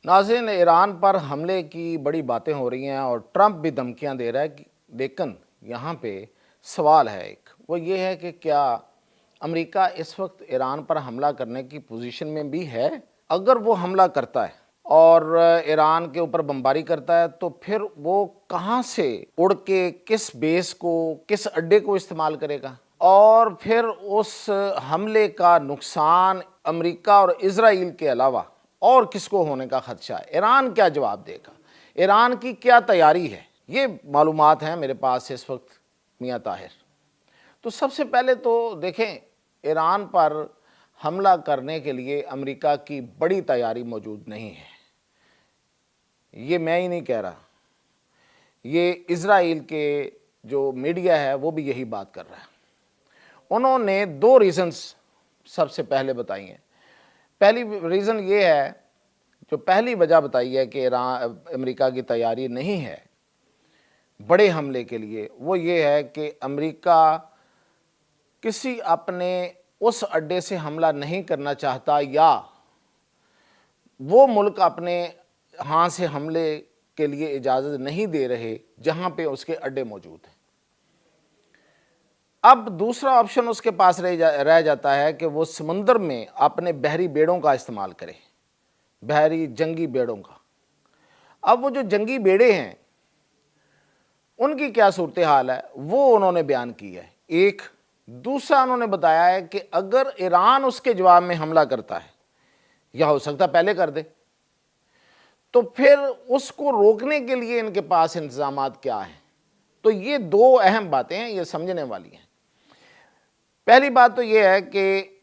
नाज़रीन, ईरान पर हमले की बड़ी बातें हो रही हैं और ट्रंप भी धमकियां दे रहा है, लेकिन यहाँ पे सवाल है एक, वो ये है कि क्या अमेरिका इस वक्त ईरान पर हमला करने की पोजीशन में भी है? अगर वो हमला करता है और ईरान के ऊपर बमबारी करता है तो फिर वो कहाँ से उड़ के किस बेस को, किस अड्डे को इस्तेमाल करेगा, और फिर उस हमले का नुकसान अमेरिका और इजराइल के अलावा और किसको होने का खदशा है? ईरान क्या जवाब देगा? ईरान की क्या तैयारी है? ये मालूमात हैं मेरे पास इस वक्त मियां ताहिर। तो सबसे पहले तो देखें, ईरान पर हमला करने के लिए अमेरिका की बड़ी तैयारी मौजूद नहीं है। ये मैं ही नहीं कह रहा, ये इजराइल के जो मीडिया है वो भी यही बात कर रहा है। उन्होंने दो रीज़न्स सबसे पहले बताई हैं। पहली रीज़न ये है, जो पहली वजह बताई है कि अमेरिका की तैयारी नहीं है बड़े हमले के लिए, वो ये है कि अमेरिका किसी अपने उस अड्डे से हमला नहीं करना चाहता, या वो मुल्क अपने यहाँ से हमले के लिए इजाज़त नहीं दे रहे जहाँ पे उसके अड्डे मौजूद हैं। अब दूसरा ऑप्शन उसके पास रह जाता है कि वो समुंदर में अपने बहरी बेड़ों का इस्तेमाल करे, बहरी जंगी बेड़ों का। अब वो जो जंगी बेड़े हैं उनकी क्या सूरत हाल है वो उन्होंने बयान की है। एक दूसरा उन्होंने बताया है कि अगर ईरान उसके जवाब में हमला करता है, या हो सकता पहले कर दे, तो फिर उसको रोकने के लिए इनके पास इंतजामात क्या हैं। तो ये दो अहम बातें हैं, ये समझने वाली हैं। पहली बात तो ये है कि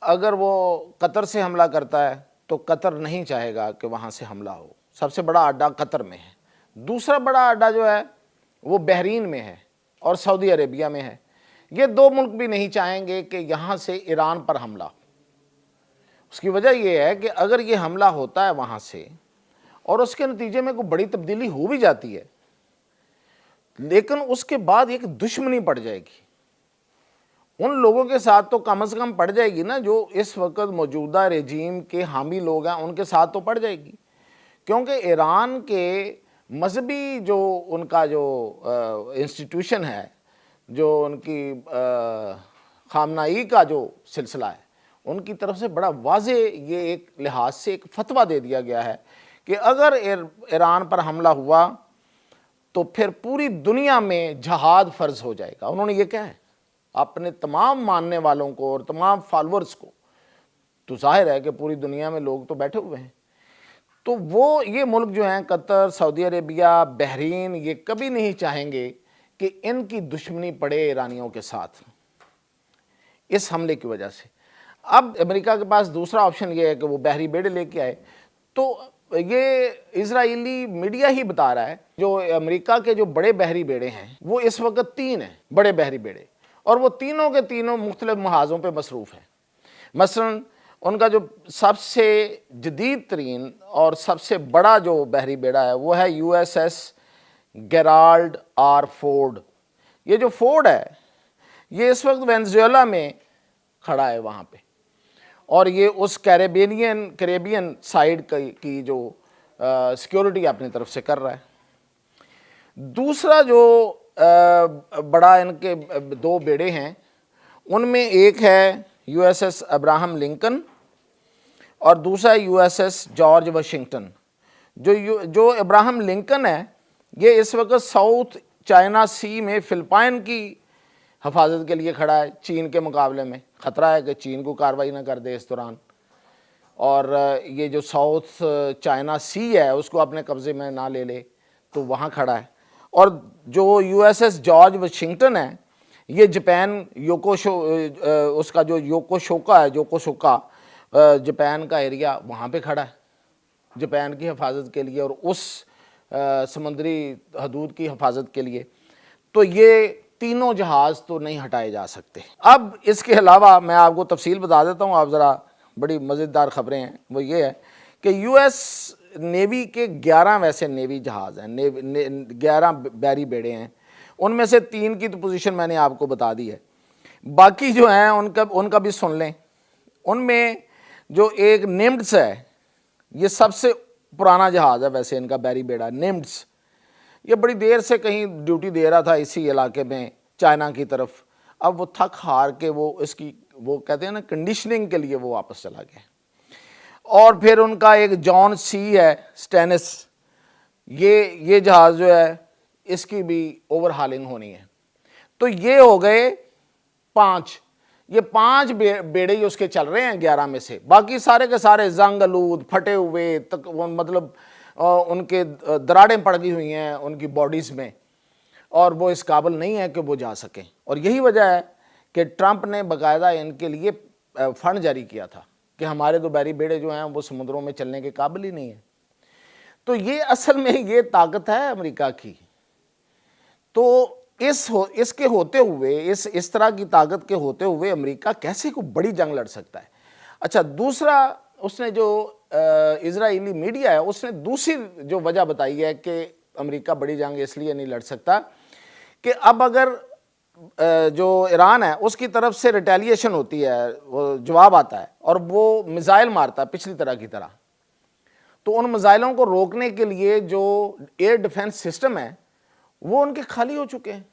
अगर वो कतर से हमला करता है तो कतर नहीं चाहेगा कि वहाँ से हमला हो, सबसे बड़ा अड्डा कतर में है। दूसरा बड़ा अड्डा जो है वो बहरीन में है और सऊदी अरेबिया में है। ये दो मुल्क भी नहीं चाहेंगे कि यहाँ से ईरान पर हमला। उसकी वजह यह है कि अगर ये हमला होता है वहाँ से और उसके नतीजे में कोई बड़ी तब्दीली हो भी जाती है, लेकिन उसके बाद एक दुश्मनी पड़ जाएगी उन लोगों के साथ, तो कम से कम पड़ जाएगी ना, जो इस वक्त मौजूदा रेजीम के हामी लोग हैं उनके साथ तो पड़ जाएगी। क्योंकि ईरान के मजहबी जो उनका जो इंस्टीट्यूशन है, जो उनकी खामनाई का जो सिलसिला है, उनकी तरफ से बड़ा वाज़े ये एक लिहाज से एक फतवा दे दिया गया है कि अगर ईरान पर हमला हुआ तो फिर पूरी दुनिया में जहाद फ़र्ज हो जाएगा। उन्होंने ये कहा है अपने तमाम मानने वालों को और तमाम फॉलोअर्स को। तो जाहिर है कि पूरी दुनिया में लोग तो बैठे हुए हैं, तो वो ये मुल्क जो हैं कतर, सऊदी अरेबिया, बहरीन, ये कभी नहीं चाहेंगे कि इनकी दुश्मनी पड़े ईरानियों के साथ इस हमले की वजह से। अब अमेरिका के पास दूसरा ऑप्शन ये है कि वो बहरी बेड़े लेके आए। तो ये इजरायली मीडिया ही बता रहा है जो अमेरिका के जो बड़े बहरी बेड़े हैं वो इस वक्त 3 हैं बड़े बहरी बेड़े, और वो तीनों के तीनों मुख्तलिफ महाज़ों पे मसरूफ़ हैं। मसलन उनका जो सबसे जदीद तरीन और सबसे बड़ा जो बहरी बेड़ा है वो है USS गेराल्ड आर फोर्ड। ये जो फोर्ड है ये इस वक्त वेनेजुएला में खड़ा है वहाँ पे, और ये उस कैरेबियन साइड की जो सिक्योरिटी अपनी तरफ से कर रहा है। दूसरा जो बड़ा इनके 2 बेड़े हैं उनमें एक है USS अब्राहम लिंकन और दूसरा USS जॉर्ज वाशिंगटन। जो अब्राहम लिंकन है ये इस वक्त साउथ चाइना सी में फिलिपाइन की हिफाजत के लिए खड़ा है। चीन के मुकाबले में ख़तरा है कि चीन को कार्रवाई ना कर दे इस दौरान, और ये जो साउथ चाइना सी है उसको अपने कब्ज़े में ना ले ले, तो वहाँ खड़ा है। और जो USS जॉर्ज वाशिंगटन है ये जापान उसका जो योकोशोका जापान का एरिया वहाँ पे खड़ा है जापान की हिफाजत के लिए और उस समुद्री हदूद की हिफाजत के लिए। तो ये तीनों जहाज़ तो नहीं हटाए जा सकते। अब इसके अलावा मैं आपको तफसील बता देता हूँ, आप ज़रा, बड़ी मज़ेदार ख़बरें हैं। वो ये है कि US नेवी के 11 वैसे नेवी जहाज़ हैं, 11 बहरी बेड़े हैं। उनमें से 3 की तो पोजीशन मैंने आपको बता दी है, बाकी जो हैं उनका भी सुन लें। उनमें जो एक निम्ड्स है ये सबसे पुराना जहाज़ है वैसे इनका, बैरी बेड़ा नेम्ड्स। ये बड़ी देर से कहीं ड्यूटी दे रहा था इसी इलाके में चाइना की तरफ। अब वो थक हार के वो इसकी वो कहते हैं ना कंडीशनिंग के लिए वो वापस चला गया। और फिर उनका एक जॉन सी है स्टेनिस, ये जहाज़ जो है इसकी भी ओवरहालिंग होनी है। तो ये हो गए 5, ये 5 बेड़े ही उसके चल रहे हैं 11 में से। बाकी सारे के सारे जंग आलूद, फटे हुए तक, मतलब उनके दरारें पड़ गई हुई हैं उनकी बॉडीज़ में, और वो इस काबिल नहीं है कि वो जा सकें। और यही वजह है कि ट्रंप ने बाकायदा इनके लिए फंड जारी किया था कि हमारे तो बैरी बेड़े जो हैं वो समुद्रों में चलने के काबिल ही नहीं है। तो ये असल में ये ताकत है अमेरिका की। तो इसके होते हुए, इस तरह की ताकत के होते हुए अमेरिका कैसे कोई बड़ी जंग लड़ सकता है। अच्छा, दूसरा उसने जो इजरायली मीडिया है उसने दूसरी जो वजह बताई है कि अमेरिका बड़ी जंग इसलिए नहीं लड़ सकता कि अब अगर जो ईरान है उसकी तरफ से रिटेलिएशन होती है, वो जवाब आता है और वो मिसाइल मारता है पिछली तरह की तरह, तो उन मिसाइलों को रोकने के लिए जो एयर डिफेंस सिस्टम है वो उनके खाली हो चुके हैं।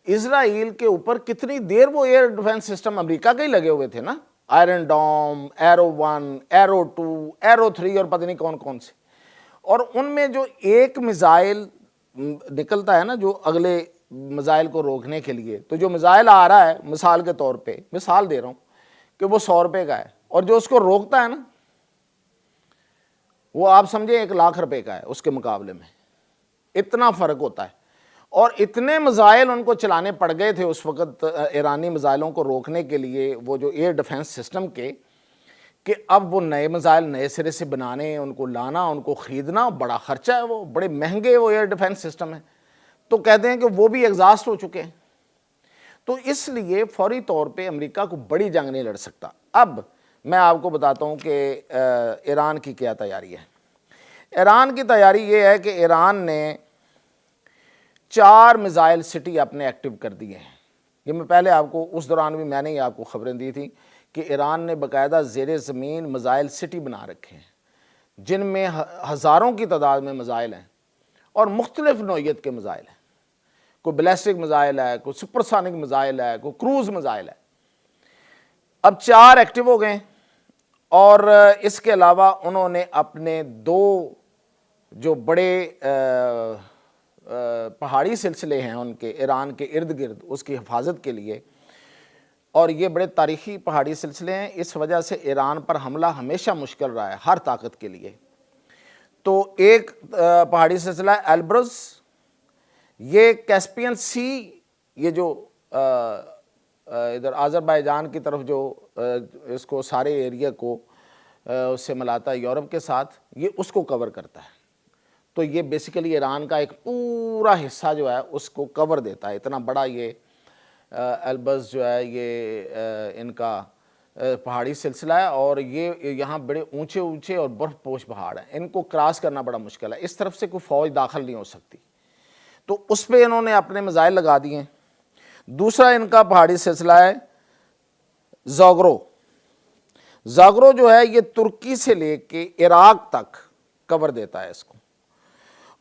इजराइल के ऊपर कितनी देर वो एयर डिफेंस सिस्टम अमेरिका के ही लगे हुए थे ना, आयरन डोम, एरो 1, एरो 2, एरो 3 और पता नहीं कौन कौन से। और उनमें जो एक मिसाइल निकलता है ना जो अगले मिसाइल को रोकने के लिए, तो जो मिसाइल आ रहा है मिसाल के तौर पे, मिसाल दे रहा हूं कि वो 100 रुपए का है, और जो उसको रोकता है ना वो आप समझे 1 लाख रुपए का है उसके मुकाबले में। इतना फर्क होता है। और इतने मिसाइल उनको चलाने पड़ गए थे उस वक्त ईरानी मिसाइलों को रोकने के लिए, वो जो एयर डिफेंस सिस्टम के, कि अब वो नए मिसाइल नए सिरे से बनाने, उनको लाना, उनको ख़रीदना बड़ा ख़र्चा है, वो बड़े महंगे वो एयर डिफेंस सिस्टम है। तो कहते हैं कि वो भी एग्जॉस्ट हो चुके हैं। तो इसलिए फौरी तौर पे अमेरिका को बड़ी जंग नहीं लड़ सकता। अब मैं आपको बताता हूँ कि ईरान की क्या तैयारी है। ईरान की तैयारी ये है कि ईरान ने 4 मिसाइल सिटी अपने एक्टिव कर दिए हैं। ये मैं पहले आपको, उस दौरान भी मैंने ही आपको खबरें दी थी कि ईरान ने बाकायदा ज़ेरे ज़मीन मिसाइल सिटी बना रखे हैं जिनमें हज़ारों की तादाद में मिसाइल हैं और मुख्तलिफ नौइयत के मिसाइल हैं। कोई बैलिस्टिक मिसाइल है, कोई सुपरसोनिक मिसाइल है, कोई क्रूज़ मिसाइल है। अब 4 एक्टिव हो गए। और इसके अलावा उन्होंने अपने 2 जो बड़े पहाड़ी सिलसिले हैं उनके ईरान के इर्द गिर्द, उसकी हिफाजत के लिए, और ये बड़े तारीख़ी पहाड़ी सिलसिले हैं, इस वजह से ईरान पर हमला हमेशा मुश्किल रहा है हर ताकत के लिए। तो एक पहाड़ी सिलसिला है एल्ब्रस, ये कैस्पियन सी, ये जो इधर आज़रबाईजान की तरफ जो इसको सारे एरिया को उससे मिलाता है यूरोप के साथ, ये उसको कवर करता है। तो ये बेसिकली ईरान का एक पूरा हिस्सा जो है उसको कवर देता है। इतना बड़ा ये एल्बस जो है ये इनका पहाड़ी सिलसिला है, और ये यहाँ बड़े ऊंचे ऊंचे और बर्फ़पोश पहाड़ हैं, इनको क्रॉस करना बड़ा मुश्किल है। इस तरफ से कोई फ़ौज दाखिल नहीं हो सकती, तो उस पर इन्होंने अपने मिसाइल लगा दिए। दूसरा इनका पहाड़ी सिलसिला है ज़ोग्रो। ज़ोग्रो जो है ये तुर्की से लेके इराक तक कवर देता है इसको,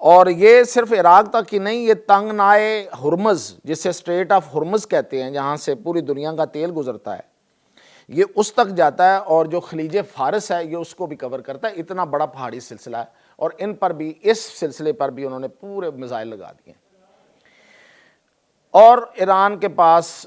और ये सिर्फ इराक तक ही नहीं, ये तंगनाए हुर्मुज़, जिसे स्ट्रेट ऑफ हुर्मुज़ कहते हैं, जहाँ से पूरी दुनिया का तेल गुजरता है, ये उस तक जाता है, और जो खलीज फारस है ये उसको भी कवर करता है। इतना बड़ा पहाड़ी सिलसिला है, और इन पर भी, इस सिलसिले पर भी उन्होंने पूरे मिसाइल लगा दिए। और ईरान के पास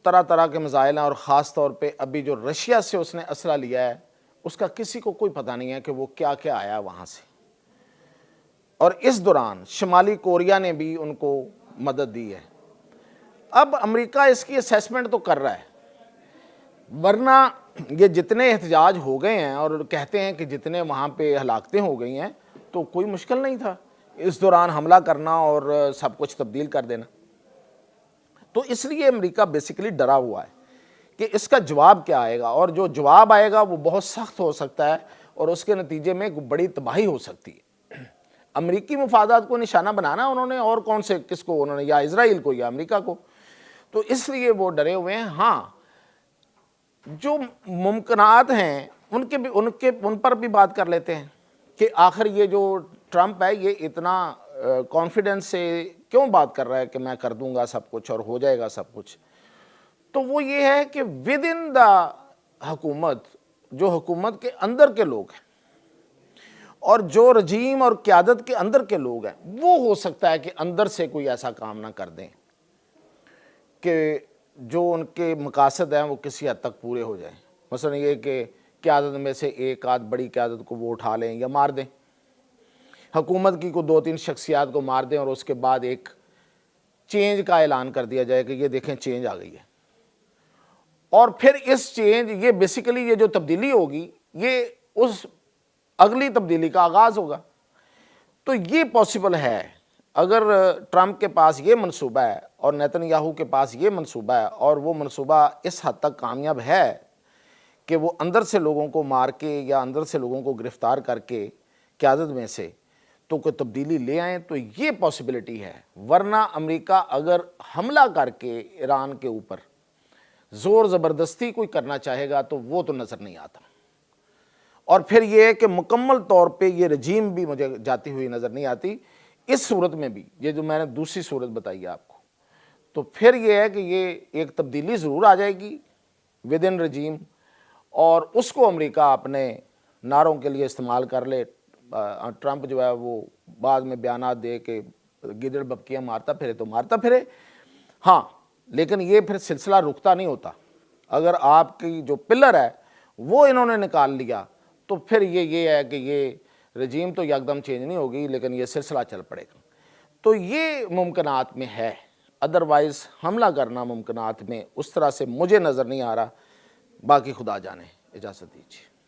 तरह तरह के मिसाइल हैं, और ख़ास तौर पे अभी जो रशिया से उसने असला लिया है उसका किसी को कोई पता नहीं है कि वो क्या क्या आया वहाँ से। और इस दौरान शुमाली कोरिया ने भी उनको मदद दी है। अब अमेरिका इसकी असेसमेंट तो कर रहा है, वरना ये जितने एहतजाज हो गए हैं और कहते हैं कि जितने वहाँ पे हलाकतें हो गई हैं, तो कोई मुश्किल नहीं था इस दौरान हमला करना और सब कुछ तब्दील कर देना। तो इसलिए अमेरिका बेसिकली डरा हुआ है कि इसका जवाब क्या आएगा, और जो जवाब आएगा वो बहुत सख्त हो सकता है, और उसके नतीजे में बड़ी तबाही हो सकती है। अमेरिकी मुफादात को निशाना बनाना उन्होंने, और कौन से, किसको उन्होंने, या इजराइल को या अमेरिका को, तो इसलिए वो डरे हुए हैं। हाँ, जो मुमकिनात हैं उन पर भी बात कर लेते हैं کہ آخر یہ جو ٹرمپ ہے یہ اتنا کانفیڈنس سے کیوں بات کر رہا ہے کہ میں کر دوں گا سب کچھ اور ہو جائے گا سب کچھ. تو وہ یہ ہے کہ ود ان دا حکومت، جو حکومت کے اندر کے لوگ ہیں اور جو رجیم اور قیادت کے اندر کے لوگ ہیں، وہ ہو سکتا ہے کہ اندر سے کوئی ایسا کام نہ کر دیں کہ جو ان کے مقاصد ہیں وہ کسی حد تک پورے ہو جائیں. مثلا یہ کہ قیادت میں سے ایک آدھ بڑی قیادت کو وہ اٹھا لیں یا مار دیں، حکومت کی کو 2-3 شخصیات کو مار دیں اور اس کے بعد ایک چینج کا اعلان کر دیا جائے کہ یہ دیکھیں چینج آ گئی ہے. اور پھر اس چینج، یہ بیسیکلی یہ جو تبدیلی ہوگی یہ اس اگلی تبدیلی کا آغاز ہوگا. تو یہ پاسبل ہے اگر ٹرمپ کے پاس یہ منصوبہ ہے اور نیتن یاہو کے پاس یہ منصوبہ ہے، اور وہ منصوبہ اس حد تک کامیاب ہے کہ وہ اندر سے لوگوں کو مار کے یا اندر سے لوگوں کو گرفتار کر کے قیادت میں سے تو کوئی تبدیلی لے آئیں، تو یہ پاسبلٹی ہے. ورنہ امریکہ اگر حملہ کر کے ایران کے اوپر زور زبردستی کوئی کرنا چاہے گا تو وہ تو نظر نہیں آتا. اور پھر یہ ہے کہ مکمل طور پہ یہ رجیم بھی مجھے جاتی ہوئی نظر نہیں آتی. اس صورت میں بھی، یہ جو میں نے دوسری صورت بتائی ہے آپ کو، تو پھر یہ ہے کہ یہ ایک تبدیلی ضرور آ جائے گی ود ان رجیم، اور اس کو امریکہ اپنے نعروں کے لیے استعمال کر لے. ٹرمپ جو ہے وہ بعد میں بیانات دے کہ گیدڑ ببکیاں مارتا پھرے تو مارتا پھرے. ہاں، لیکن یہ پھر سلسلہ رکتا نہیں ہوتا. اگر آپ کی جو پلر ہے وہ انہوں نے نکال لیا تو پھر یہ ہے کہ یہ رجیم تو یکدم چینج نہیں ہوگی، لیکن یہ سلسلہ چل پڑے گا. تو یہ ممکنات میں ہے، ادروائز حملہ کرنا ممکنات میں اس طرح سے مجھے نظر نہیں آ رہا. باقی خدا جانے. اجازت دیجیے.